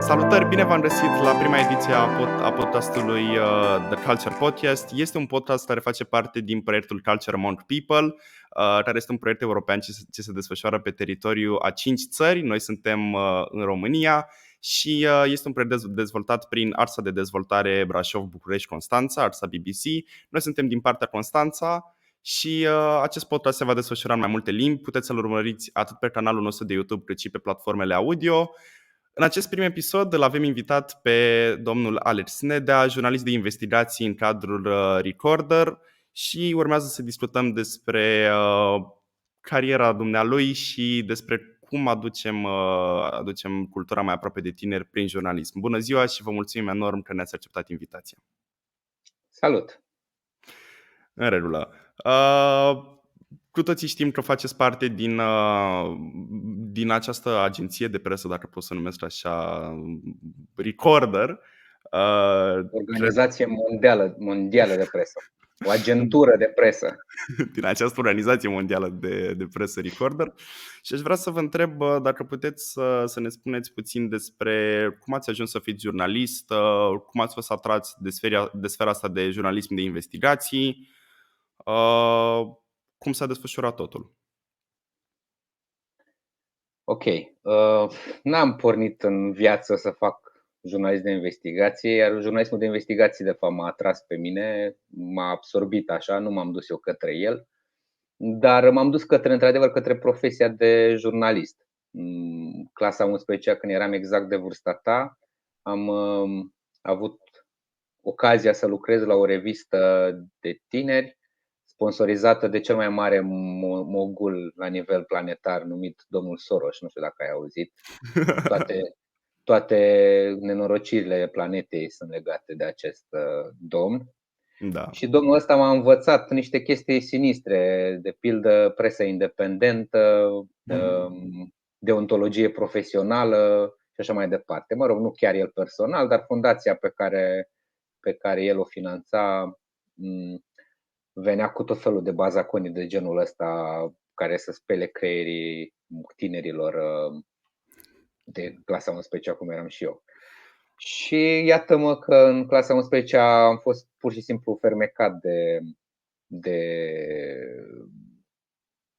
Salutări, bine v-am găsit la prima ediție a podcastului The Culture Podcast. Este un podcast care face parte din proiectul Culture Among People, care este un proiect european ce se desfășoară pe teritoriul a 5 țări. Noi suntem în România și este un proiect dezvoltat prin Arsa de Dezvoltare Brașov, București, Constanța, Arsa BBC. Noi suntem din partea Constanța și acest podcast se va desfășura în mai multe limbi. Puteți să-l urmăriți atât pe canalul nostru de YouTube cât și pe platformele audio. În acest prim episod îl avem invitat pe domnul Alex Snedea, jurnalist de investigații în cadrul Recorder, și urmează să discutăm despre cariera dumnealui și despre cum aducem cultura mai aproape de tineri prin jurnalism. Bună ziua și vă mulțumim enorm că ne-ați acceptat invitația. Salut! În regulă. Cu toții știm că faceți parte din această agenție de presă, dacă pot să numesc așa, Recorder. Organizație mondială de presă. O agentură de presă. Din această organizație mondială de presă, Recorder. Și aș vrea să vă întreb dacă puteți să ne spuneți puțin despre cum ați ajuns să fiți jurnalist, cum ați fost atrați de sfera asta de jurnalism de investigații, cum s-a desfășurat totul? Ok. N-am pornit în viață să fac jurnalism de investigație, iar jurnalismul de investigații de fapt m-a atras pe mine, m-a absorbit așa, nu m-am dus eu către el, dar m-am dus într-adevăr către profesia de jurnalist. Clasa 11-a, când eram exact de vârsta ta, am avut ocazia să lucrez la o revistă de tineri sponsorizată de cel mai mare mogul la nivel planetar numit domnul Soros. Nu știu dacă ai auzit. Toate nenorocirile planetei sunt legate de acest domn. Da. Și domnul ăsta m-a învățat niște chestii sinistre, de pildă presă independentă, deontologie profesională și așa mai departe. Mă rog, nu chiar el personal, dar fundația pe care el o finanța venea cu tot felul de bazaconii de genul ăsta care să spele creierii tinerilor de clasa 11-a, cum eram și eu. Și iată-mă că în clasa 11-a am fost pur și simplu fermecat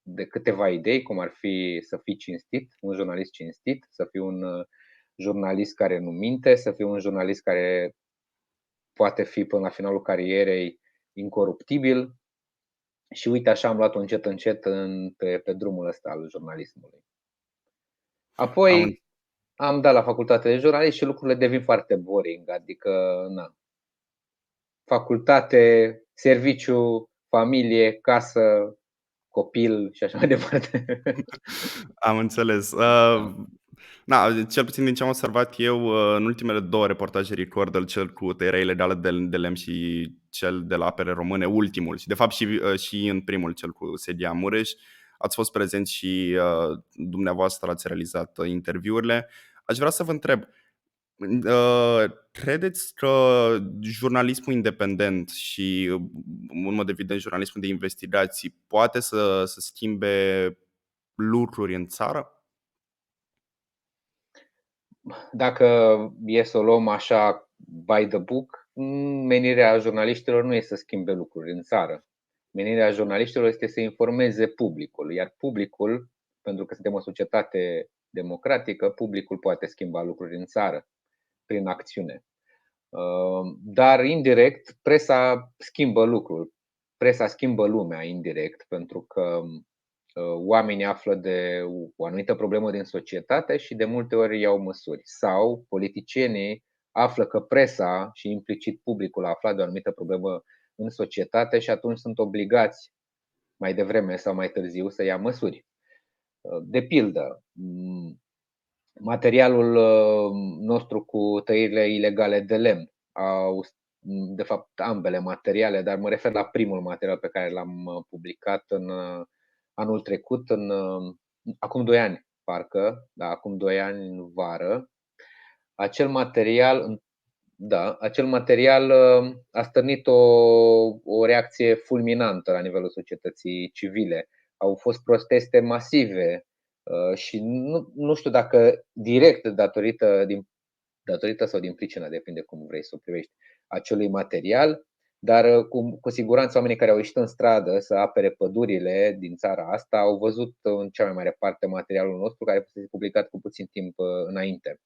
de câteva idei, cum ar fi să fii cinstit, un jurnalist cinstit, să fii un jurnalist care nu minte, să fii un jurnalist care poate fi până la finalul carierei incoruptibil. Și uite, așa am luat-o încet pe drumul ăsta al jurnalismului. Apoi am dat la facultate de jurnalist și lucrurile devin foarte boring. Adică, facultate, serviciu, familie, casă, copil și așa mai departe. Am înțeles. Cel puțin din ce am observat eu în ultimele 2 reportaje Recorder, cel cu tăierea ilegală de lemn și cel de la Apere Române, ultimul, și de fapt și în primul, cel cu Sedia Mureș, ați fost prezenți și dumneavoastră ați realizat interviurile. Aș vrea să vă întreb, credeți că jurnalismul independent și, în mod evident, jurnalismul de investigații poate să schimbe lucruri în țară? Dacă e să o luăm așa by the book, menirea jurnaliștilor nu este să schimbe lucruri în țară. Menirea jurnaliștilor este să informeze publicul, iar publicul, pentru că suntem o societate democratică, publicul poate schimba lucruri în țară prin acțiune. Dar indirect, presa schimbă lucruri. Presa schimbă lumea indirect, pentru că oamenii află de o anumită problemă din societate și de multe ori iau măsuri. Sau politicienii află că presa și implicit publicul a aflat de o anumită problemă în societate și atunci sunt obligați mai devreme sau mai târziu să ia măsuri. De pildă, materialul nostru cu tăierile ilegale de lemn, de fapt ambele materiale, dar mă refer la primul material pe care l-am publicat în anul trecut, acum 2 ani, parcă, acum 2 ani în vară. Acel material a stârnit o reacție fulminantă la nivelul societății civile. Au fost proteste masive și nu știu dacă direct datorită datorită sau din pricina, depinde cum vrei să o privești, acelui material, dar cu siguranță oamenii care au ieșit în stradă să apere pădurile din țara asta au văzut în cea mai mare parte materialul nostru, care fusese publicat cu puțin timp înainte.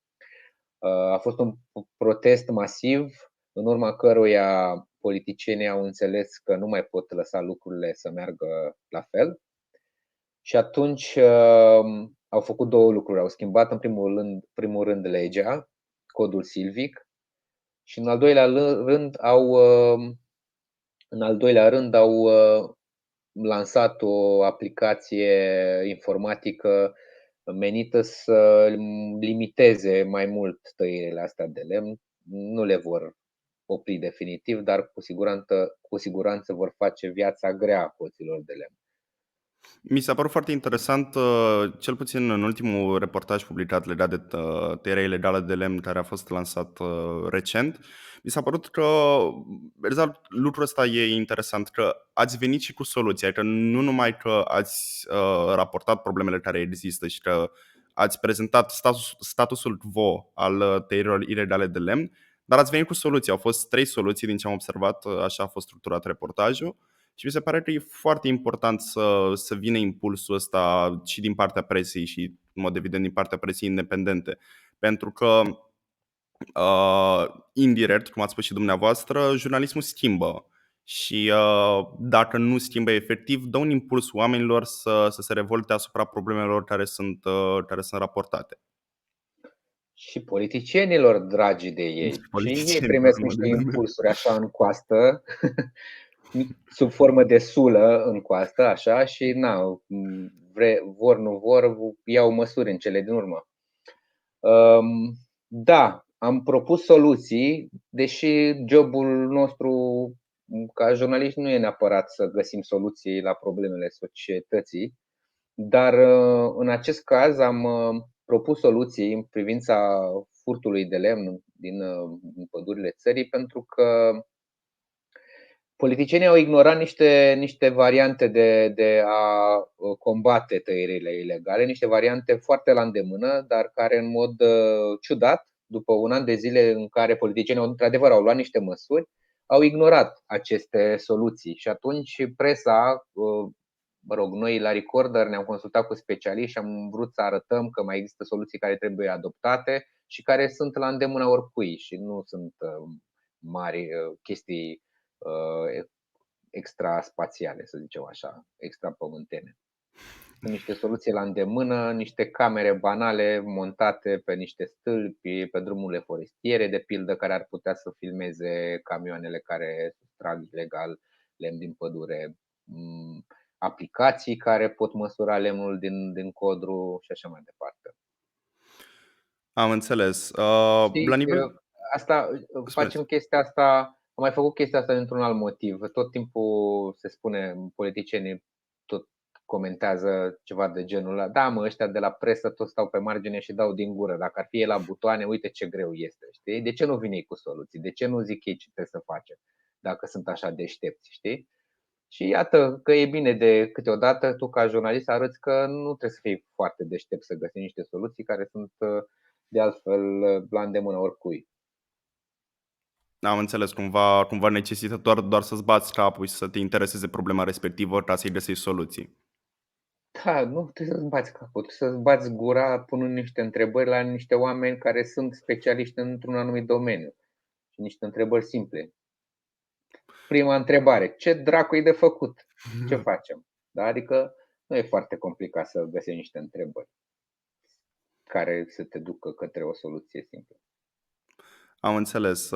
A fost un protest masiv, în urma căruia politicienii au înțeles că nu mai pot lăsa lucrurile să meargă la fel. Și atunci au făcut două lucruri. Au schimbat în primul rând legea, codul silvic, și în al doilea rând au lansat o aplicație informatică menită să limiteze mai mult tăierile astea de lemn. Nu le vor opri definitiv, dar cu siguranță vor face viața grea hoților de lemn. Mi s-a părut foarte interesant, cel puțin în ultimul reportaj publicat legat de tăierea ilegală de lemn care a fost lansat recent. Mi s-a părut că exact lucrul ăsta e interesant, că ați venit și cu soluții, adică nu numai că ați raportat problemele care există și că ați prezentat statusul quo al tăierilor ilegale de lemn, dar ați venit cu soluții. Au fost 3 soluții din ce am observat, așa a fost structurat reportajul. Și mi se pare că e foarte important să vină impulsul ăsta și din partea presei și, în mod evident, din partea presei independente. Pentru că, indirect, cum ați spus și dumneavoastră, jurnalismul schimbă. Și dacă nu schimbă efectiv, dă un impuls oamenilor să se revolte asupra problemelor care sunt raportate. Și politicienilor dragi de ei. Și ei primesc niște impulsuri așa în coastă, sub formă de sulă în coastă, așa, și vor, nu vor, iau măsuri în cele din urmă. Da, am propus soluții, deși jobul nostru ca jurnaliști nu e neapărat să găsim soluții la problemele societății, dar în acest caz am propus soluții în privința furtului de lemn din pădurile țării, pentru că politicienii au ignorat niște variante de a combate tăierile ilegale, niște variante foarte la îndemână, dar care în mod ciudat, după un an de zile în care politicienii într-adevăr au luat niște măsuri, au ignorat aceste soluții. Și atunci presa, noi la Recorder ne-am consultat cu specialiști și am vrut să arătăm că mai există soluții care trebuie adoptate și care sunt la îndemâna oricui și nu sunt mari chestii extraspațiale, să zicem așa, extrapământene. Sunt niște soluții la îndemână, niște camere banale montate pe niște stâlpi, pe drumurile forestiere, de pildă, care ar putea să filmeze camioanele care trag ilegal lemn din pădure, aplicații care pot măsura lemnul din codru și așa mai departe. Am înțeles. La nivel... Facem chestia asta, am mai făcut chestia asta dintr-un alt motiv. Tot timpul se spune, politicienii tot comentează ceva de genul ăla. Da, mă, ăștia de la presă tot stau pe margine și dau din gură. Dacă ar fi la butoane, uite ce greu este, știi? De ce nu vine ei cu soluții? De ce nu zic ei ce trebuie să facem? Dacă sunt așa deștepți, știi? Și iată că e bine de câteodată tu ca jurnalist arăți că nu trebuie să fii foarte deștept să găsești niște soluții care sunt de altfel la îndemână oricui. Am înțeles, cumva necesită doar să-ți bați capul și să te intereseze problema respectivă ca să-i găsești soluții. Da, nu trebuie să-ți bați capul, trebuie să-ți bați gura punând niște întrebări la niște oameni care sunt specialiști într-un anumit domeniu. Și niște întrebări simple. Prima întrebare, ce dracu e de făcut? Ce facem? Da? Adică nu e foarte complicat să găsești niște întrebări care să te ducă către o soluție simplă. Am înțeles.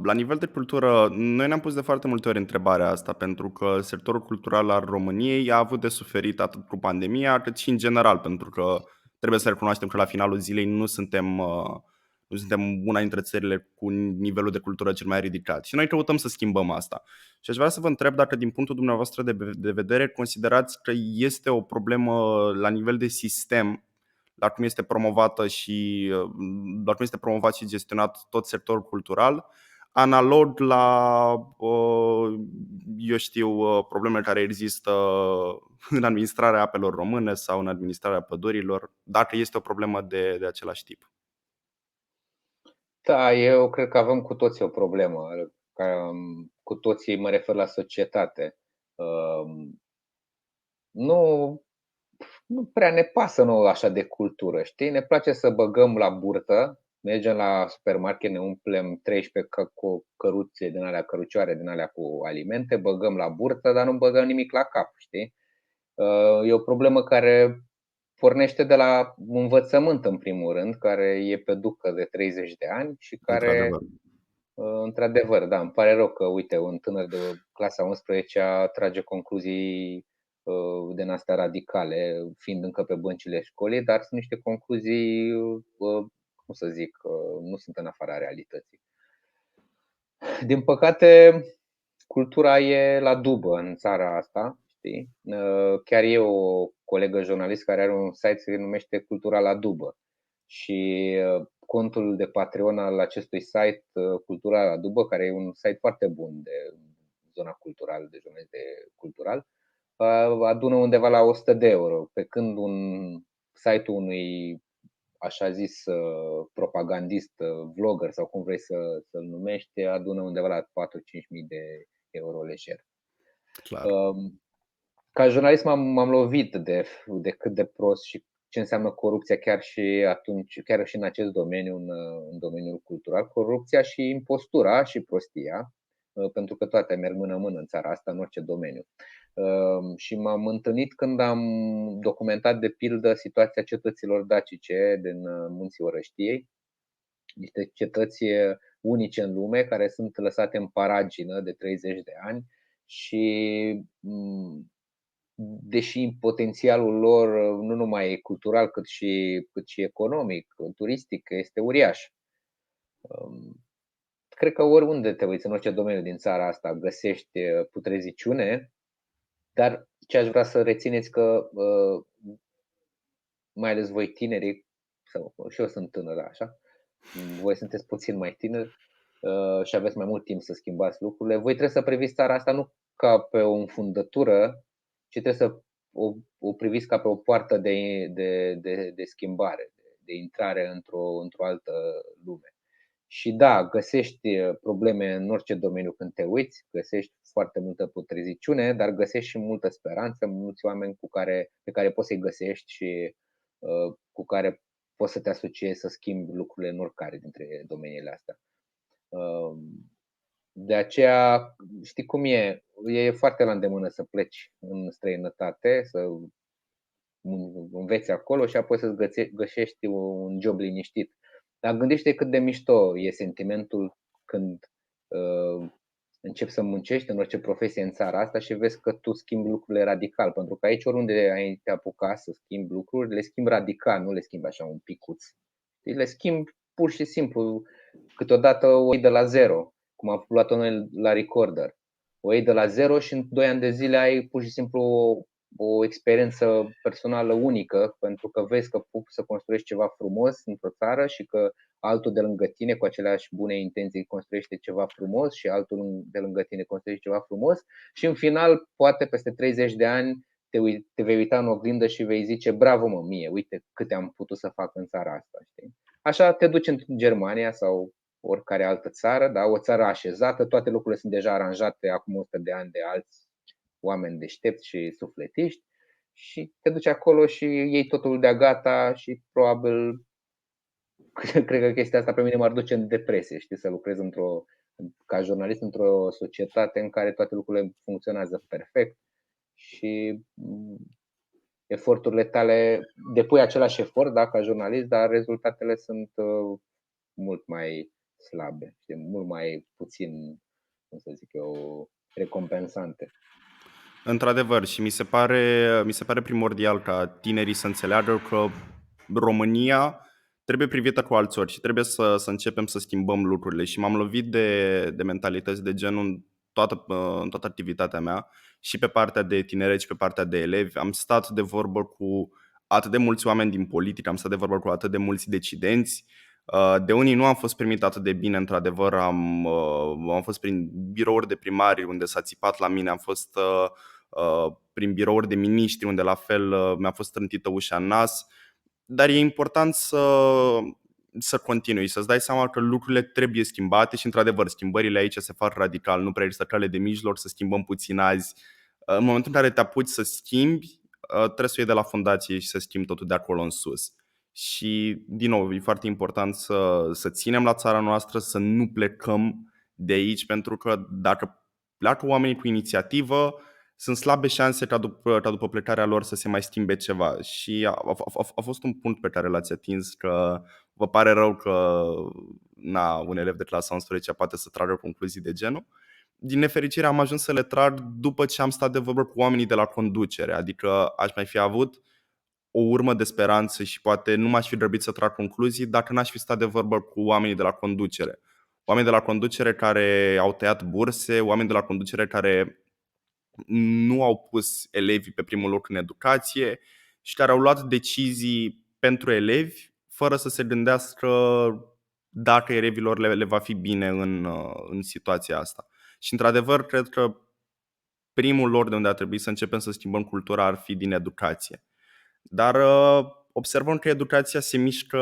La nivel de cultură, noi ne-am pus de foarte multe ori întrebarea asta, pentru că sectorul cultural al României a avut de suferit atât cu pandemia, cât și în general, pentru că trebuie să recunoaștem că la finalul zilei nu suntem una dintre țările cu nivelul de cultură cel mai ridicat. Și noi căutăm să schimbăm asta. Și aș vrea să vă întreb dacă, din punctul dumneavoastră de vedere, considerați că este o problemă la nivel de sistem, la cum este promovată și la cum este promovat și gestionat tot sectorul cultural, analog la problemele care există în administrarea apelor române sau în administrarea pădurilor, dacă este o problemă de același tip. Da, eu cred că avem cu toții o problemă. Cu toții mă refer la societate. Nu, nu prea ne pasă nouă așa de cultură, știi? Ne place să băgăm la burtă, mergem la supermarket, ne umplem 13 cu căruțe din alea, cărucioare din alea cu alimente, băgăm la burtă, dar nu băgăm nimic la cap, știi? E o problemă care pornește de la învățământ în primul rând, care e pe ducă de 30 de ani și care, Într-adevăr. într-adevăr, da, îmi pare rău că, uite, un tânăr de clasa 11-a trage concluzii din astea radicale, fiind încă pe băncile școlii, dar sunt niște concluzii, cum să zic, nu sunt în afara realității. Din păcate, cultura e la dubă în țara asta, știi? Chiar e o colegă jurnalist care are un site se numește Cultura la dubă și contul de Patreon al acestui site, Cultura la dubă, care e un site foarte bun de zona culturală, de jurnalist de cultural, adună undeva la 100 de euro, pe când un site-ul unui așa zis propagandist, vlogger sau cum vrei să-l numești, adună undeva la 4-5 mii de euro lejer. Clar. Ca jurnalist m-am lovit de cât de prost și ce înseamnă corupția chiar și atunci, chiar și în acest domeniu, în domeniul cultural, corupția și impostura și prostia, pentru că toate merg mână-mână în țara asta, în orice domeniu. Și m-am întâlnit când am documentat de pildă situația cetăților dacice din Munții Orăștiei, niște cetăți unice în lume care sunt lăsate în paragină de 30 de ani și deși potențialul lor nu numai cultural cât și economic, turistic este uriaș. Cred că oriunde te uiți, în orice domeniu din țara asta, găsești putreziciune, dar ce aș vrea să rețineți că mai ales voi tinerii, sau și eu sunt tânăr așa, voi sunteți puțin mai tineri și aveți mai mult timp să schimbați lucrurile, voi trebuie să priviți țara asta nu ca pe o înfundătură, ci trebuie să o priviți ca pe o poartă de schimbare, de intrare într-o altă lume. Și da, găsești probleme în orice domeniu când te uiți, găsești foarte multă putreziciune, dar găsești și multă speranță, mulți oameni pe care poți să-i găsești și cu care poți să te asociezi să schimbi lucrurile în oricare dintre domeniile astea. De aceea, știi cum e foarte la îndemână să pleci în străinătate, să înveți acolo și apoi să-ți găsești un job liniștit. Dar gândește cât de mișto e sentimentul când începi să muncești în orice profesie în țara asta și vezi că tu schimbi lucrurile radical. Pentru că aici, oriunde ai te apuca să schimbi lucruri, le schimbi radical, nu le schimbi așa un picuț. Le schimbi pur și simplu. Câteodată o iei de la zero, cum am luat-o noi la Recorder. O iei de la zero și în 2 ani de zile ai pur și simplu o experiență personală unică, pentru că vezi că poți să construiești ceva frumos într-o țară și că altul de lângă tine cu aceleași bune intenții construiește ceva frumos și altul de lângă tine construiește ceva frumos și în final, poate peste 30 de ani, te vei uita în oglindă și vei zice bravo mă mie, uite câte am putut să fac în țara asta, știi? Așa te duci în Germania sau oricare altă țară, da? O țară așezată, toate lucrurile sunt deja aranjate acum 100 de ani de alți oameni deștepți și sufletiști și te duci acolo și iei totul de-a gata și probabil, cred că chestia asta pe mine m-ar duce în depresie, știi, să lucrez ca jurnalist într-o societate în care toate lucrurile funcționează perfect și eforturile tale, depui același efort, da, ca jurnalist, dar rezultatele sunt mult mai slabe, știi, mult mai puțin, cum să zic eu, recompensante. Într-adevăr, și mi se pare primordial ca tinerii să înțeleagă că România trebuie privită cu alți ochi și trebuie să începem să schimbăm lucrurile. Și m-am lovit de mentalități de genul în toată activitatea mea, și pe partea de tineret și pe partea de elevi. Am stat de vorbă cu atât de mulți oameni din politică, am stat de vorbă cu atât de mulți decidenți. De unii nu am fost primit atât de bine, într-adevăr, am fost prin birouri de primari unde s-a țipat la mine, am fost prin birouri de miniștri unde la fel mi-a fost trântită ușa în nas. Dar e important să continui, să-ți dai seama că lucrurile trebuie schimbate și, într-adevăr, schimbările aici se fac radical, nu prea există cale de mijloc, să schimbăm puțin azi. În momentul în care te apuci să schimbi, trebuie să o iei de la fundație și să schimbi totul de acolo în sus. Și, din nou, e foarte important să ținem la țara noastră, să nu plecăm de aici, pentru că dacă pleacă oamenii cu inițiativă, sunt slabe șanse ca după plecarea lor să se mai schimbe ceva. Și a fost un punct pe care l-ați atins, că vă pare rău că un elev de clasa 11 poate să tragă concluzii de genul. Din nefericire am ajuns să le trag după ce am stat de vorbă cu oamenii de la conducere. Adică aș mai fi avut o urmă de speranță și poate nu m-aș fi grăbit să trag concluzii dacă n-aș fi stat de vorbă cu oamenii de la conducere. Oameni de la conducere care au tăiat burse, oameni de la conducere care nu au pus elevii pe primul loc în educație și care au luat decizii pentru elevi fără să se gândească dacă elevilor le va fi bine în situația asta. Și, într-adevăr, cred că primul lor de unde ar trebui să începem să schimbăm cultura ar fi din educație. Dar observăm că educația se mișcă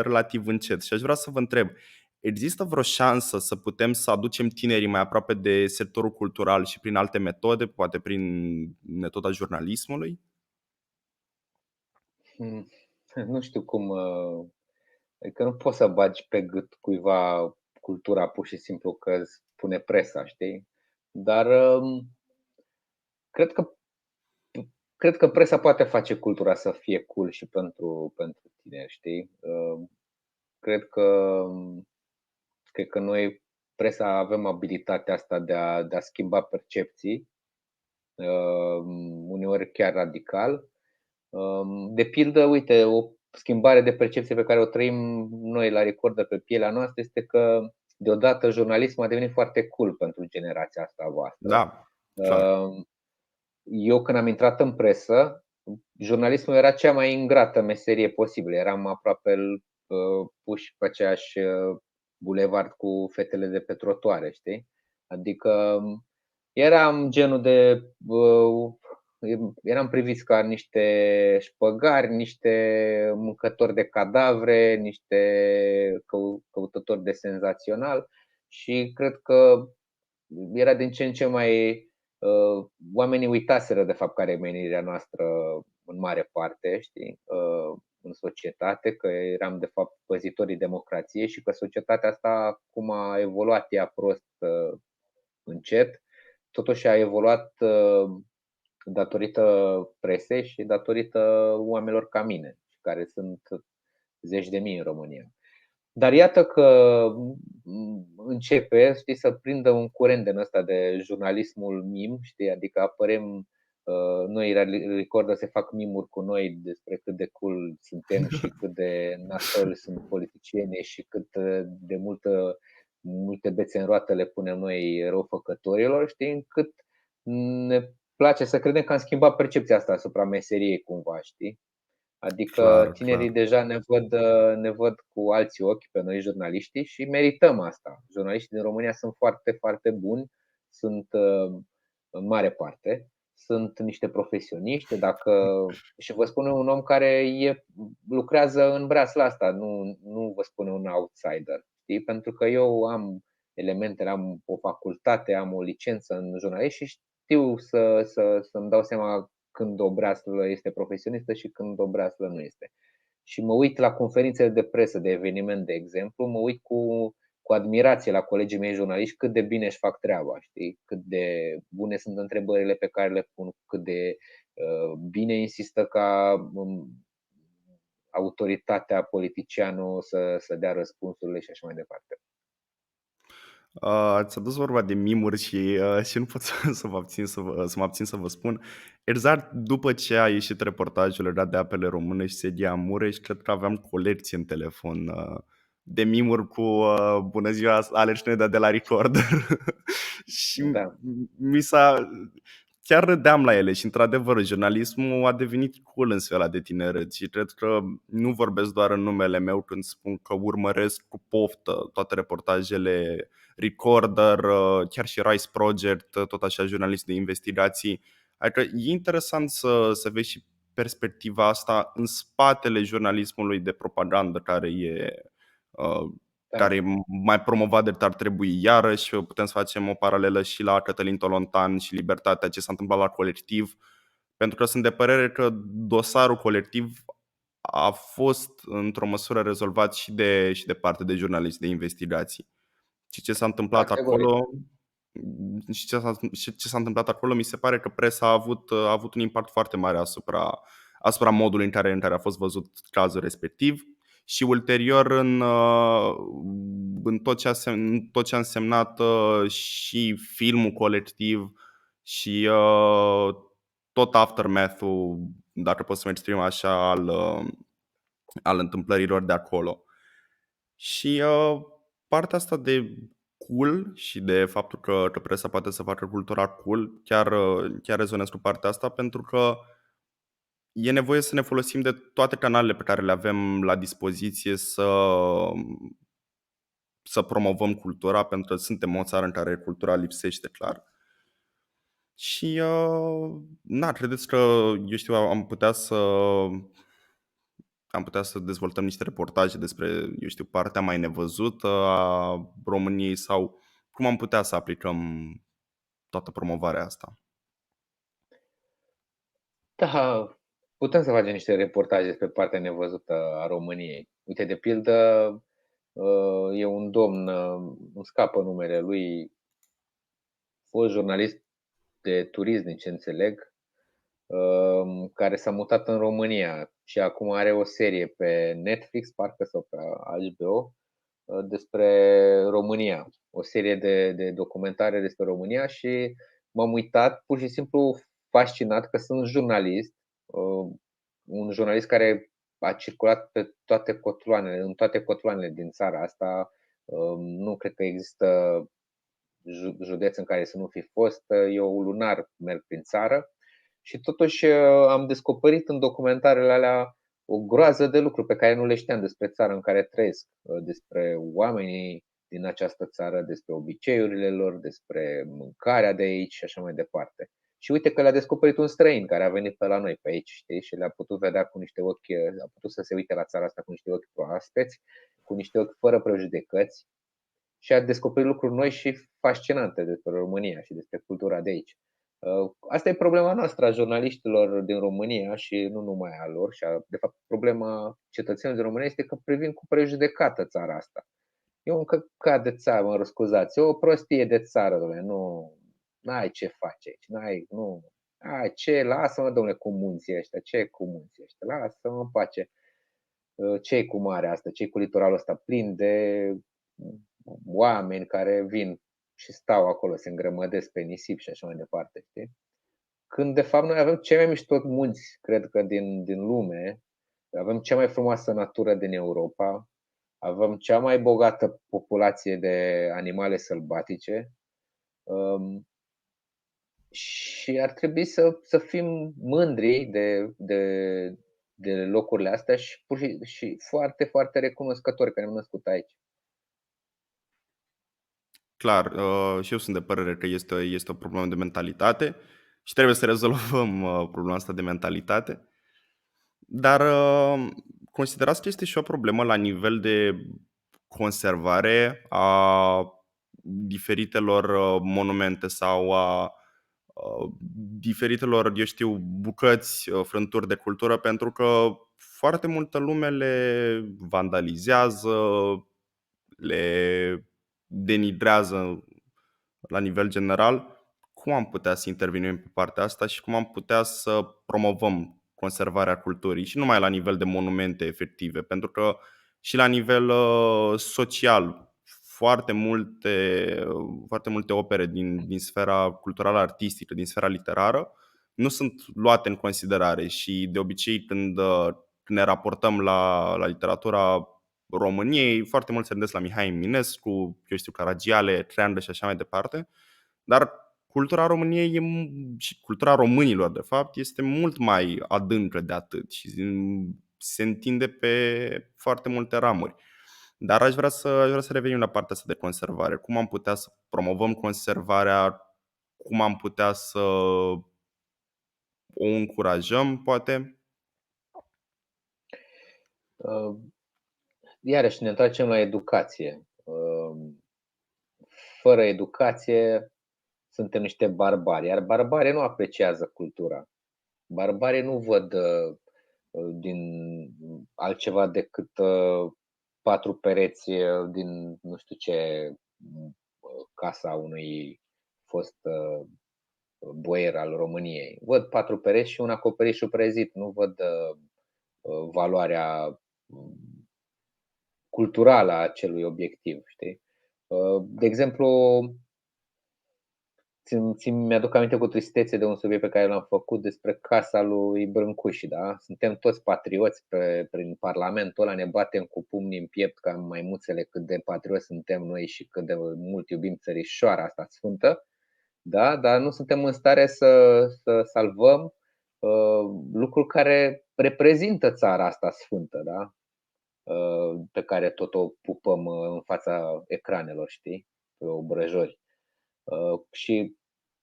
relativ încet și aș vrea să vă întreb, există vreo șansă să putem să aducem tinerii mai aproape de sectorul cultural și prin alte metode, poate prin metoda jurnalismului? Hmm, Nu știu cum, adică nu poți să bagi pe gât cuiva cultura pur și simplu că îți pune presa, știi? Dar cred că cred că presa poate face cultura să fie cool și pentru tineri, știi? Cred că cred că noi, presa, avem abilitatea asta de a schimba percepții, uneori chiar radical. De pildă, uite, o schimbare de percepție pe care o trăim noi la Recorder pe pielea noastră este că deodată jurnalismul a devenit foarte cool pentru generația asta voastră. Da, clar. Eu, când am intrat în presă, jurnalismul era cea mai ingrată meserie posibilă. Eram aproape puși pe aceeași bulevard cu fetele de pe trotuare, știi? Adică eram genul de eram priviți ca niște șpăgari, niște mâncători de cadavre, niște căutători de senzațional și cred că era din ce în ce mai oamenii uitaseră de fapt care e menirea noastră în mare parte, știi, în societate, că eram de fapt păzitorii democrației și că societatea asta, cum a evoluat ea prost, încet, totuși a evoluat datorită presei și datorită oamenilor ca mine, care sunt zeci de mii în România. Dar iată că începe, știi, să prindă un curent din ăsta de jurnalismul meme, știi, adică apărem noi Recorder, se fac mimuri cu noi despre cât de cool suntem și cât de nasol sunt politicienii și cât de multe bețe în roată le punem noi răufăcătorilor, știi, încât ne place să credem că am schimbat percepția asta asupra meseriei cumva, știi? Adică Clar, tinerii clar. deja ne văd cu alți ochi pe noi jurnaliștii și merităm asta. Jurnaliștii din România sunt foarte, foarte buni, sunt în mare parte, sunt niște profesioniști, și vă spune un om care lucrează în breasla asta, nu vă spune un outsider, știi? Pentru că eu am elementele, am o facultate, am o licență în jurnalism și știu să-mi dau seama când o breaslă este profesionistă și când o breaslă nu este. Și mă uit la conferințele de presă, de eveniment, de exemplu, mă uit cu admirație la colegii mei jurnaliști cât de bine își fac treaba, știi? Cât de bune sunt întrebările pe care le pun, cât de bine insistă ca autoritatea politiciană să dea răspunsurile și așa mai departe. Ați adus vorba de mimuri și nu pot să mă abțin să vă spun. Exact după ce a ieșit reportajul legat de apele române și sedia Mureș, cred că aveam colecție în telefon de mimuri cu bună ziua, Alex Neda de la Recorder. Și Da. mi s-a chiar râdeam la ele și, într-adevăr, jurnalismul a devenit cool în sfera de tineret și cred că nu vorbesc doar în numele meu când spun că urmăresc cu poftă toate reportajele Recorder, chiar și Rise Project, tot așa jurnalist de investigații. Adică e interesant să vezi și perspectiva asta în spatele jurnalismului de propagandă care Da. care e mai promovat decât ar trebui. Iarăși putem să facem o paralelă și la Cătălin Tolontan și Libertatea, ce s-a întâmplat la Colectiv, pentru că sunt de părere că dosarul Colectiv a fost într-o măsură rezolvat și de parte de jurnaliști de investigații. Și ce s-a întâmplat Categoric. acolo și ce s-a întâmplat acolo, mi se pare că presa a avut un impact foarte mare asupra modului în care a fost văzut cazul respectiv și ulterior în tot ce a însemnat și filmul Colectiv și tot aftermath-ul, dacă pot să mă exprim așa, al întâmplărilor de acolo. Și partea asta de cool și de faptul că presa poate să facă cultura cool, chiar rezonez cu partea asta, pentru că e nevoie să ne folosim de toate canalele pe care le avem la dispoziție să promovăm cultura, pentru că suntem o țară în care cultura lipsește clar. Și credeți că, eu știu, am putea să dezvoltăm niște reportaje despre, eu știu, partea mai nevăzută a României, sau cum am putea să aplicăm toată promovarea asta? Da, putem să facem niște reportaje pe partea nevăzută a României. Uite, de pildă, e un domn, îmi scapă numele lui, fost jurnalist de turism, din ce înțeleg, care s-a mutat în România și acum are o serie pe Netflix, parcă, sau pe HBO, despre România. O serie de documentare despre România și m-am uitat pur și simplu fascinat că sunt jurnalist, un jurnalist care a circulat pe toate cotloanele, în toate cotloanele din țara asta. Nu cred că există județ în care să nu fi fost. Eu lunar merg prin țară și totuși am descoperit în documentarele alea o groază de lucruri pe care nu le știam despre țara în care trăiesc, despre oamenii din această țară, despre obiceiurile lor, despre mâncarea de aici și așa mai departe. Și uite că le-a descoperit un străin care a venit pe la noi pe aici, știi, și le-a putut vedea cu niște ochi, a putut să se uite la țara asta cu niște ochi proaspeți, cu niște ochi fără prejudecăți și a descoperit lucruri noi și fascinante despre România și despre cultura de aici. Asta e problema noastră a jurnaliștilor din România și nu numai a lor, de fapt problema cetățenilor din România este că privim cu prejudecată țara asta. E un căcat de țară, mă scuzați, e o prostie de țară, domnule, nu ai ce face aici, lasă-mă, domnule, cu munții ăștia, ce cu munții ăștia, lasă-mă în pace. Ce cu marea asta, ce cu litoralul ăsta plin de oameni care vin și stau acolo, se îngrămădesc pe nisip și așa mai departe, știi? Când de fapt noi avem cei mai mișto munți, cred că din lume, avem cea mai frumoasă natură din Europa, avem cea mai bogată populație de animale sălbatice, și ar trebui să fim mândri de locurile astea și foarte, foarte recunoscători că ne-am născut aici. Clar, și eu sunt de părere că este o problemă de mentalitate și trebuie să rezolvăm problema asta de mentalitate. Dar considerați că este și o problemă la nivel de conservare a diferitelor monumente sau a diferitelor, eu știu, bucăți, frânturi de cultură, pentru că foarte multă lume le vandalizează, le denigrează la nivel general. Cum am putea să intervenim pe partea asta și cum am putea să promovăm conservarea culturii și nu numai la nivel de monumente efective, pentru că și la nivel social foarte multe opere din sfera culturală artistică, din sfera literară, nu sunt luate în considerare și de obicei când ne raportăm la literatura României, foarte mult se gândesc la Mihai Eminescu, eu știu, Caragiale, Creangă și așa mai departe, dar cultura României și cultura românilor, de fapt, este mult mai adâncă de atât și se întinde pe foarte multe ramuri. Dar aș vrea să revenim la partea asta de conservare. Cum am putea să promovăm conservarea? Cum am putea să o încurajăm, poate? Iarăși ne întoarcem la educație. Fără educație suntem niște barbari, iar barbarii nu apreciază cultura. Barbarii nu văd din altceva decât patru pereți din nu știu ce casa unui fost boier al României. Văd patru pereți și un acoperiș uprezit, nu văd valoarea culturală a acelui obiectiv, știi? De exemplu, mi-aduc aminte cu tristețe de un subiect pe care l-am făcut despre casa lui Brâncuși, da? Suntem toți patrioți prin Parlamentul ăla, ne batem cu pumnii în piept ca maimuțele cât de patrioți suntem noi și cât de mult iubim țărișoara asta sfântă, da? Dar nu suntem în stare să salvăm lucruri care reprezintă țara asta sfântă, da? Pe care tot o pupăm în fața ecranelor, știi? Pe obrăjori. Și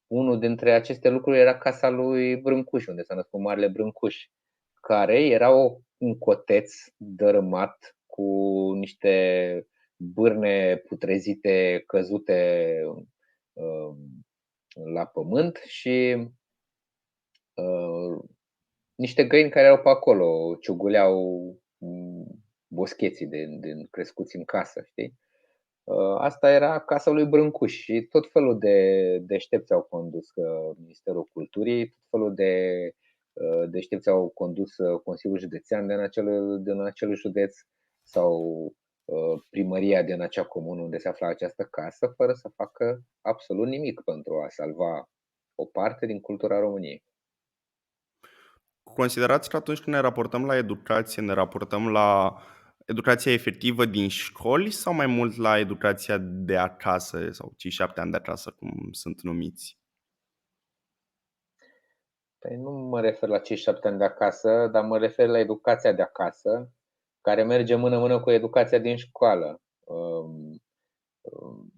unul dintre aceste lucruri era casa lui Brâncuș, unde s-a născut Marele Brâncuș, care era un coteț dărâmat cu niște bârne putrezite căzute la pământ și niște găini care erau pe acolo, ciuguleau boscheții din crescuți în casă, știi? Asta era casa lui Brâncuș și tot felul de deștepți au condus Ministerul Culturii, tot felul de deștepți au condus Consiliul Județean din acel județ sau primăria din acea comună unde se afla această casă, fără să facă absolut nimic pentru a salva o parte din cultura României. Considerați că atunci când ne raportăm la educație, ne raportăm la educația efectivă din școli sau mai mult la educația de acasă sau cei 7 ani de acasă, cum sunt numiți? Păi nu mă refer la cei 7 ani de acasă, dar mă refer la educația de acasă, care merge mână-mână cu educația din școală.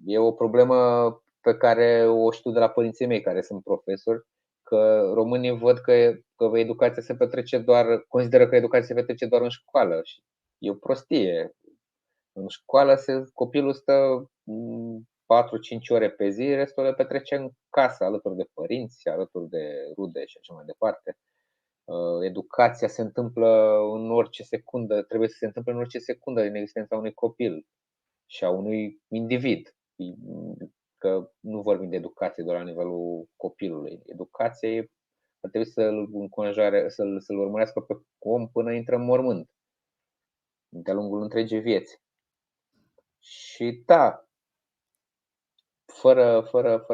E o problemă pe care o știu de la părinții mei, care sunt profesori, că românii văd că educația se petrece consideră că educația se petrece doar în școală și e o prostie. În școală copilul stă 4-5 ore pe zi, restul le petrece în casă, alături de părinți, alături de rude și așa mai departe. Educația se întâmplă în orice secundă, trebuie să se întâmple în orice secundă din existența unui copil și a unui individ. Că nu vorbim de educație doar la nivelul copilului. Educația ar trebui să-l înconjoare, să-l urmărească pe om până intră în mormânt, de-a lungul întregii vieți. Și da, fără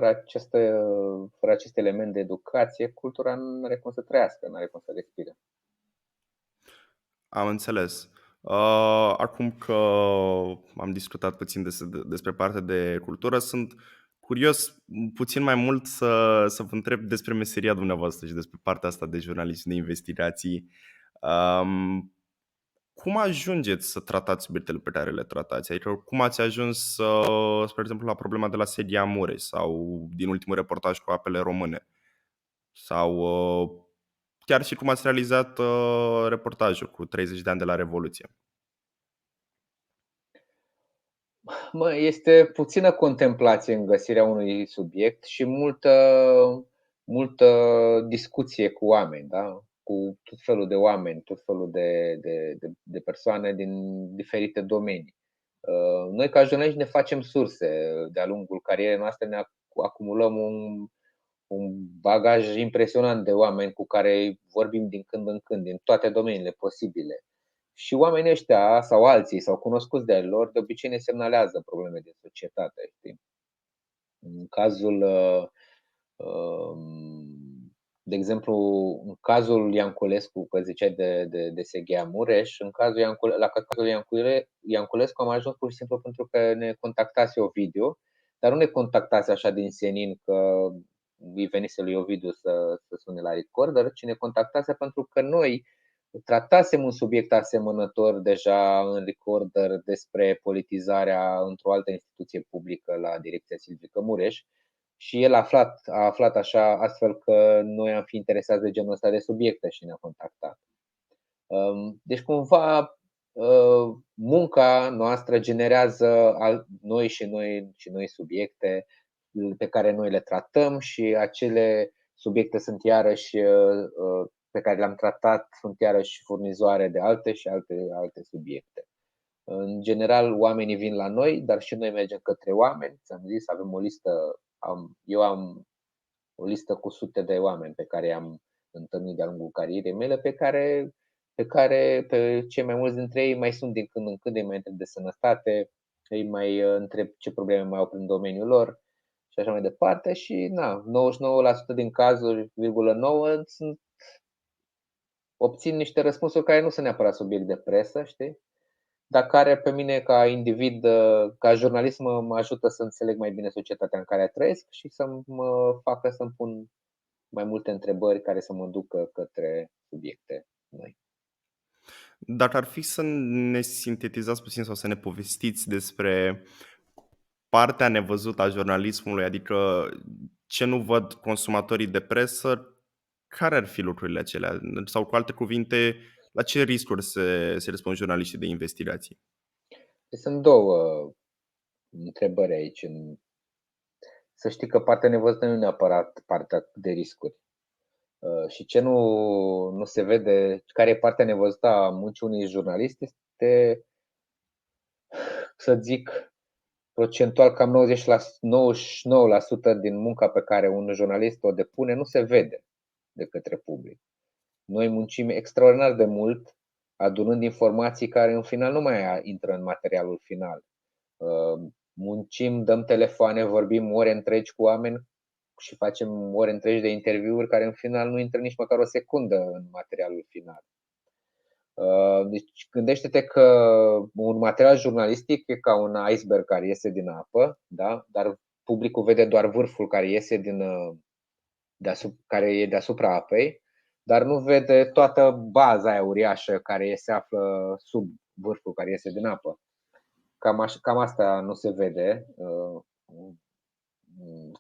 acest element de educație, cultura nu are cum să trăiască, nu are cum să respire. Am înțeles. Acum că am discutat puțin despre partea de cultură, sunt curios puțin mai mult să vă întreb despre meseria dumneavoastră și despre partea asta de jurnalism de investigații. Um, Cum ajungeți să tratați subiectele pe care le tratați? Adică cum ați ajuns, spre exemplu, la problema de la Sedia Mureș sau din ultimul reportaj cu apele române? Sau chiar și cum ați realizat reportajul cu 30 de ani de la Revoluție? Este puțină contemplație în găsirea unui subiect și multă discuție cu oameni, da? Cu tot felul de oameni, tot felul de persoane din diferite domenii. Noi, ca jurnaliști, ne facem surse. De-a lungul carierei noastre ne acumulăm un bagaj impresionant de oameni cu care vorbim din când în când, din toate domeniile posibile. Și oamenii ăștia sau alții sau cunoscuți de-ai lor de obicei ne semnalează probleme de societate, știi? În cazul, de exemplu, în cazul Ianculescu, că ziceai de Seghea Mureș, la cazul Ianculescu am ajuns pur și simplu pentru că ne contactase Ovidiu, dar nu ne contactase așa din senin că îi venise lui Ovidiu să sune la recorder, ci ne contactase pentru că noi tratasem un subiect asemănător deja în recorder despre politizarea într-o altă instituție publică la Direcția Silvică Mureș și el a aflat așa astfel că noi am fi interesați de genul ăsta de subiecte și ne-a contactat. Deci cumva munca noastră generează noi subiecte pe care noi le tratăm și acele subiecte sunt iarăși pe care le-am tratat sunt iarăși furnizoare de alte subiecte. În general, oamenii vin la noi, dar și noi mergem către oameni. Ți-am zis, avem o listă, eu am o listă cu sute de oameni pe care i-am întâlnit de-a lungul carierei mele, pe cei mai mulți dintre ei mai sunt din când în când, îi mai întreb de sănătate, îi mai întreb ce probleme mai au prin domeniul lor și așa mai departe. Și 99% din cazuri, 9, obțin niște răspunsuri care nu sunt neapărat subiect de presă, știi? Dar care pe mine ca individ, ca jurnalist, mă ajută să înțeleg mai bine societatea în care trăiesc și să mă facă să-mi pun mai multe întrebări care să mă ducă către subiecte noi. Dacă ar fi să ne sintetizați puțin sau să ne povestiți despre partea nevăzută a jurnalismului, adică ce nu văd consumatorii de presă, care ar fi lucrurile acelea? Sau cu alte cuvinte, la ce riscuri se răspund jurnaliștii de investigații? Sunt două întrebări aici. Să știi că partea nevăzută nu e neapărat partea de riscuri. Și ce nu se vede, care e partea nevăzută a muncii unui jurnalist, este, să zic, procentual cam 99% din munca pe care un jurnalist o depune nu se vede de către public. Noi muncim extraordinar de mult adunând informații care în final nu mai intră în materialul final. Muncim, dăm telefoane, vorbim ore întregi cu oameni și facem ore întregi de interviuri care în final nu intră nici măcar o secundă în materialul final. Deci gândește-te că un material jurnalistic e ca un iceberg care iese din apă, da? Dar publicul vede doar vârful care iese care e deasupra apei, dar nu vede toată baza aia uriașă care se află sub vârful care iese din apă. Cam asta nu se vede.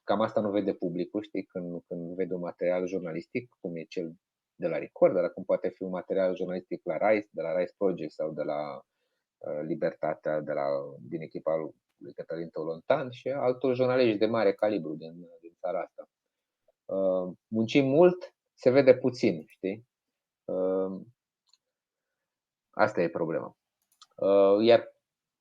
Cam asta nu vede publicul, știi, când vede un material jurnalistic, cum e cel de la Record, dar cum poate fi un material jurnalistic la Rise, de la Rise Project sau de la Libertatea, din echipa lui Cătălin Tolontan și altor jurnaliști de mare calibru din țara asta. Muncim mult, se vede puțin, știi? Asta e problema. Iar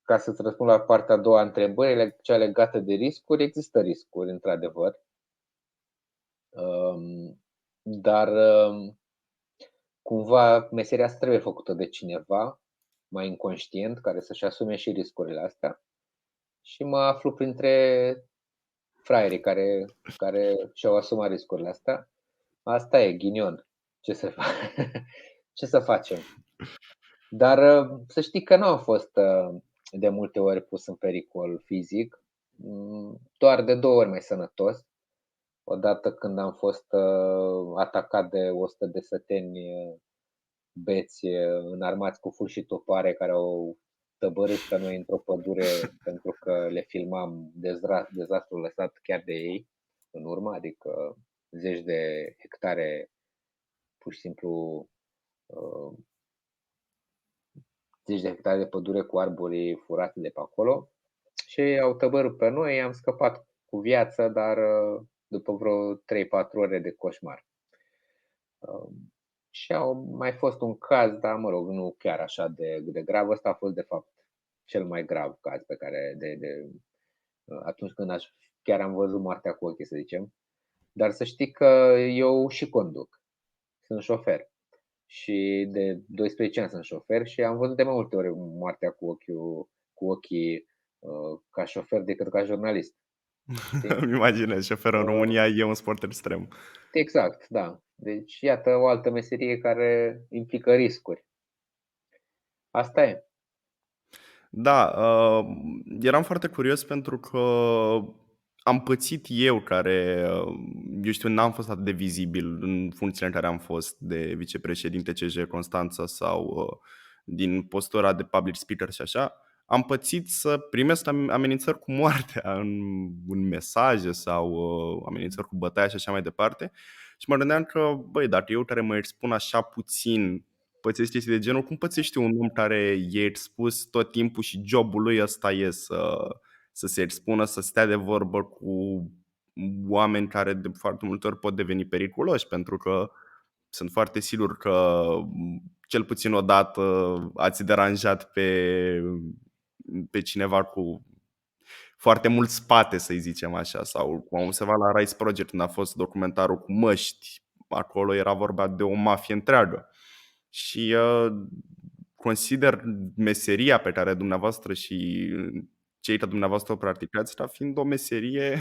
ca să-ți răspund la partea a doua a întrebării, cea legată de riscuri, există riscuri, într-adevăr. Dar cumva meseria asta trebuie făcută de cineva mai inconștient, care să-și asume și riscurile astea. Și mă aflu printre fraierii care și-au asumat riscurile astea. Asta e, ghinion. Ce să facem? Dar să știi că nu am fost de multe ori pus în pericol fizic, doar de 2 ori mai sănătos. Odată când am fost atacat de 100 de săteni beți înarmați cu furi și topare care au tăbărât pe noi într-o pădure pentru că le filmam dezastrul lăsat chiar de ei în urmă, adică zeci de hectare pur și simplu zeci de hectare de pădure cu arbori furate de pe acolo și au tăbărât pe noi, am scăpat cu viață, dar după vreo 3-4 ore de coșmar. Și au mai fost un caz, dar mă rog, nu chiar așa de grav. Ăsta a fost de fapt cel mai grav caz pe care atunci când chiar am văzut moartea cu ochii, să zicem. Dar să știi că eu și conduc. Sunt șofer. Și de 12 ani sunt șofer și am văzut de mai multe ori moartea cu ochii ca șofer decât ca jurnalist. Îmi imaginez, șofer în România e un sport extrem. Exact, da. Deci iată o altă meserie care implică riscuri. Asta e. Da, eram foarte curios pentru că am pățit eu care, eu știu, n-am fost atât de vizibil în funcțiile în care am fost de vicepreședinte CJ Constanța sau din postura de public speaker și așa. Am pățit să primesc amenințări cu moartea în mesaje sau amenințări cu bătaie și așa mai departe. Și mă gândeam că, băi, dacă eu care mă expun așa puțin pățesc chestii de genul. Cum pățește un om care e expus tot timpul și jobul lui ăsta e să se expună, să stea de vorbă cu oameni care de foarte multe ori pot deveni periculoși, pentru că sunt foarte sigur că cel puțin odată ați deranjat pe cineva cu foarte mult spate, să-i zicem așa, sau cum am observat la Rise Project când a fost documentarul cu măști, acolo era vorba de o mafie întreagă. Și consider meseria pe care dumneavoastră și cei care dumneavoastră o practicați ca fiind o meserie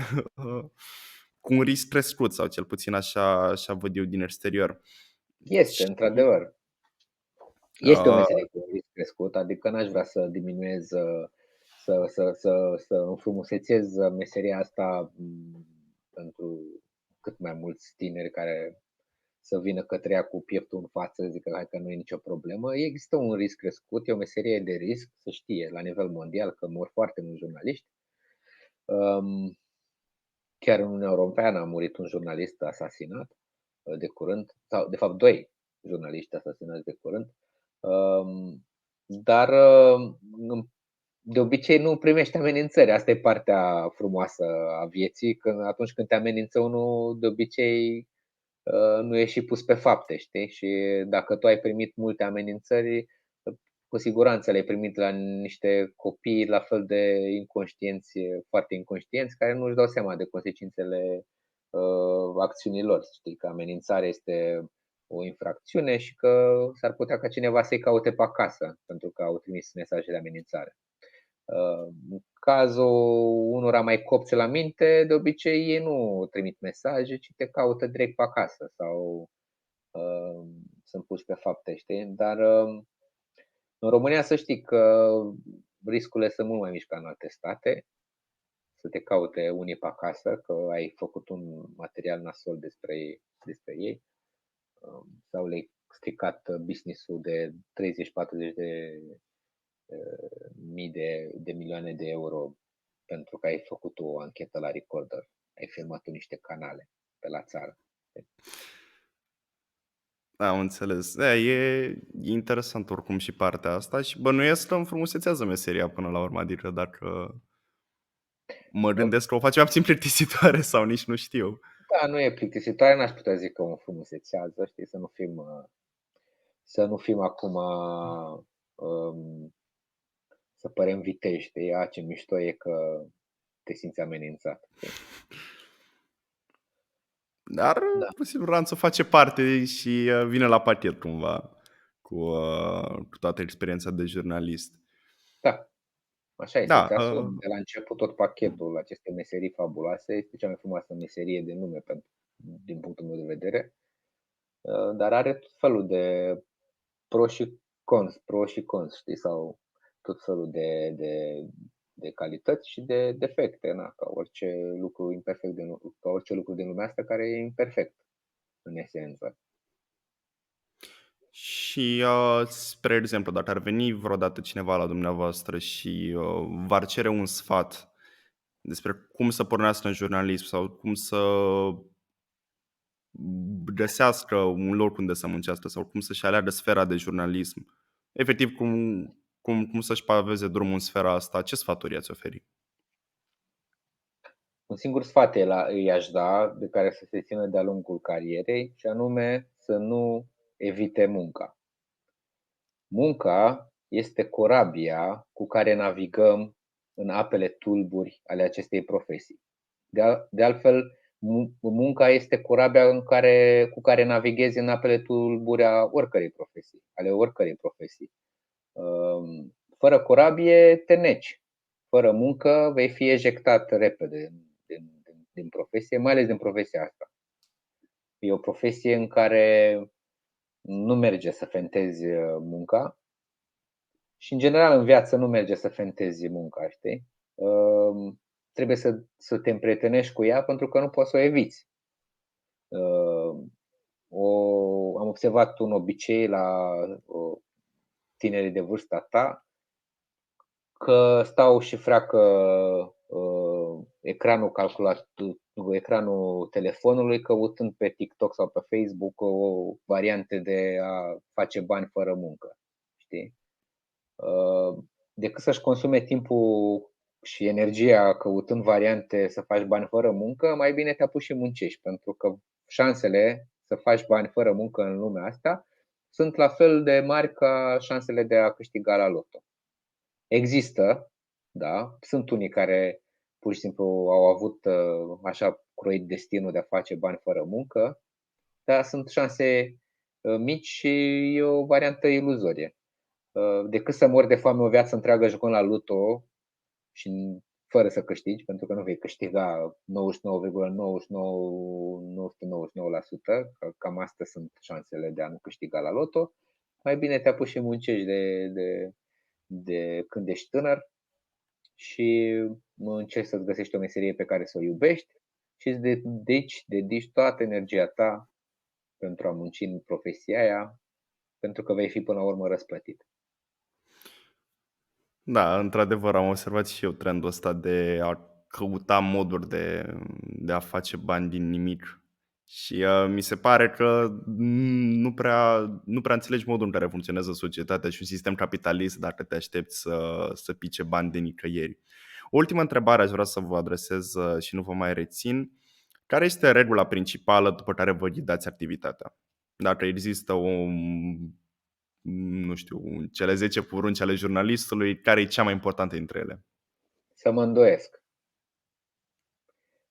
cu un risc crescut, sau cel puțin așa văd eu din exterior. Este, Și într-adevăr. Este o uh, meserie cu un risc crescut, adică n-aș vrea să diminuez, să înfrumusețez meseria asta pentru cât mai mulți tineri care să vină către ea cu pieptul în față, zică hai că nu e nicio problemă. Există un risc crescut, e o meserie de risc, să știe, la nivel mondial, că mor foarte mulți jurnaliști. Chiar în Uniunea Europeană a murit un jurnalist asasinat de curând, sau de fapt doi jurnaliști asasinați de curând. Dar de obicei nu primești amenințări. Asta e partea frumoasă a vieții, că atunci când te amenință unul, de obicei nu e și pus pe fapte, știi? Și dacă tu ai primit multe amenințări, cu siguranță le-ai primit la niște copii la fel de inconștienți, foarte inconștienți, care nu își dau seama de consecințele acțiunilor. Știi că amenințarea este o infracțiune și că s-ar putea ca cineva să-i caute pe acasă pentru că au trimis mesaje de amenințare. În cazul unora mai copți la minte, de obicei ei nu trimit mesaje, ci te caută direct pe acasă sau sunt puși pe fapte, știi? Dar în România să știi că riscurile sunt mult mai mici ca în alte state, să te caute unii pe acasă că ai făcut un material nasol despre ei sau le-ai stricat business-ul de 30-40 mii de milioane de euro pentru că ai făcut o anchetă la Recorder, ai filmat niște canale pe la țară. am înțeles. E interesant oricum și partea asta și bănuiesc că înfrumusețează meseria până la urmă, adică dacă mă gândesc că o face mai puțin plictisitoare sau nici nu știu. Da, nu e plictisitoare, n-aș putea zic că o înfrumusețează, știi, să nu fim acum să părem viteji, știi, ce mișto e că te simți amenințat. Dar Da, cu siguranță face parte și vine la pachet cumva cu toată experiența de jurnalist. da, așa este. Da, Ți-a spus de la început tot pachetul acestei meserii fabuloase. Este cea mai frumoasă meserie de lume din punctul meu de vedere, dar are tot felul de pro și cons, știi, sau tot felul de calități și de defecte, na, ca orice lucru imperfect ca orice lucru din lumea asta care e imperfect în esență. și spre exemplu, dacă ar veni vreodată cineva la dumneavoastră și v-ar cere un sfat despre cum să pornească în jurnalism sau cum să găsească un loc unde să muncească sau cum să-și aleagă sfera de jurnalism, efectiv cum să-și paveze drumul în sfera asta, ce sfaturi i-ați oferi? Un singur sfat i-aș da, de care să se țină de-a lungul carierei, și anume să nu evite munca. Munca este corabia cu care navigăm în apele tulburi ale acestei profesii. De altfel, munca este corabia cu care navighezi în apele tulburi ale oricărei profesii. Fără corabie te neci. Fără muncă vei fi ejectat repede din profesie, mai ales din profesia asta. E o profesie în care nu merge să fentezi munca și în general în viață nu merge să fentezi munca, știi? Trebuie să te împrietenești cu ea pentru că nu poți să o eviți. Am observat un obicei la tinerii de vârsta ta, că stau și freacă ecranul telefonului căutând pe TikTok sau pe Facebook o variante de a face bani fără muncă. Știi? Decât să-și consume timpul și energia căutând variante să faci bani fără muncă, mai bine te apuci și muncești, pentru că șansele să faci bani fără muncă în lumea asta sunt la fel de mari ca șansele de a câștiga la loto. Există, da, sunt unii care pur și simplu au avut așa croit destinul de a face bani fără muncă, dar sunt șanse mici și e o variantă iluzorie. Decât să mori de foame o viață întreagă jucând la loto și fără să câștigi, pentru că nu vei câștiga 99,99999%, cam astea sunt șansele de a nu câștiga la loto, mai bine te apuci și muncești de când ești tânăr și încerci să-ți găsești o meserie pe care să o iubești și îți dedici toată energia ta pentru a munci în profesia aia, pentru că vei fi până la urmă răsplătit. Da, într-adevăr am observat și eu trendul ăsta de a căuta moduri de a face bani din nimic. Și mi se pare că nu prea înțelegi modul în care funcționează societatea și un sistem capitalist dacă te aștepți să pice bani de nicăieri. Ultima întrebare aș vrea să vă adresez și nu vă mai rețin. Care este regula principală după care vă ghidați activitatea? Dacă există nu știu, cele 10 porunci ale jurnalistului, care e cea mai importantă dintre ele? Să mă îndoiesc.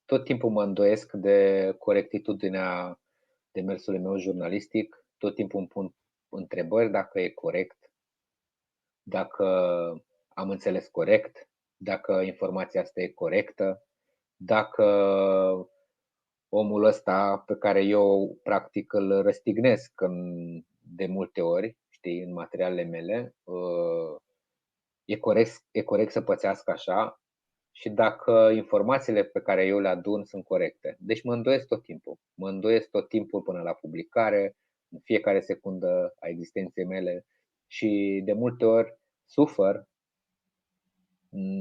Tot timpul mă îndoiesc de corectitudinea demersului meu jurnalistic, tot timpul îmi pun întrebări dacă e corect, dacă am înțeles corect, dacă informația asta e corectă, dacă omul ăsta pe care eu practic îl răstignesc de multe ori, știi, în materialele mele, e corect să pățească așa și dacă informațiile pe care eu le adun sunt corecte. Deci mă îndoiesc tot timpul. Mă îndoiesc tot timpul până la publicare, în fiecare secundă a existenței mele și de multe ori sufăr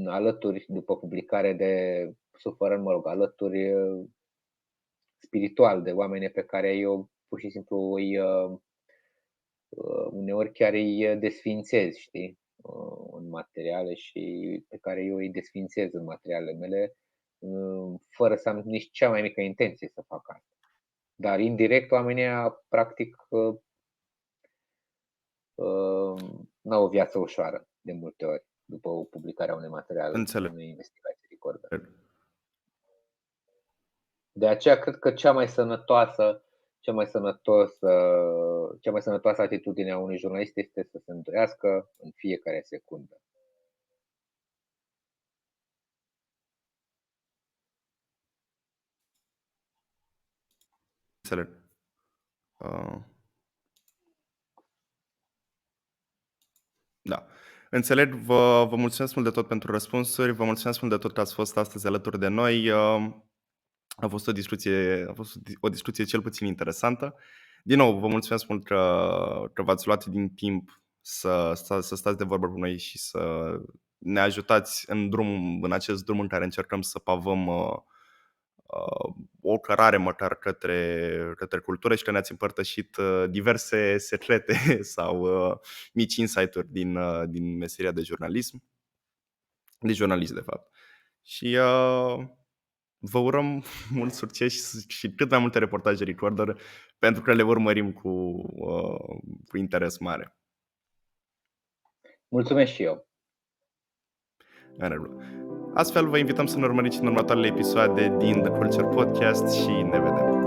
alături după publicare alături spiritual de oameni pe care eu pur și simplu uneori chiar îi desființez, știi, în materiale și pe care eu îi desființez în materialele mele, fără să am nici cea mai mică intenție să fac asta. Dar indirect oamenii practic n-au o viață ușoară de multe ori după publicarea unui material, unei investigații recorder. De aceea cred că cea mai sănătoasă atitudine a unui jurnalist este să se îndoiască în fiecare secundă. Înțeleg. Da. Înțeleg, vă mulțumesc mult de tot pentru răspunsuri, vă mulțumesc mult de tot că ați fost astăzi alături de noi. A fost o discuție cel puțin interesantă. Din nou, vă mulțumesc mult că v-ați luat din timp să stați de vorbă cu noi și să ne ajutați în acest drum în care încercăm să pavăm o cărare măcar către cultură și că ne-ați împărtășit diverse secrete sau mici insight-uri din meseria de jurnalism, de jurnalist de fapt. Și vă urăm mult succes și cât mai multe reportaje recorder, pentru că le urmărim cu interes mare. Mulțumesc și eu. Astfel, vă invităm să ne urmăriți în următoarele episoade din The Culture Podcast și ne vedem!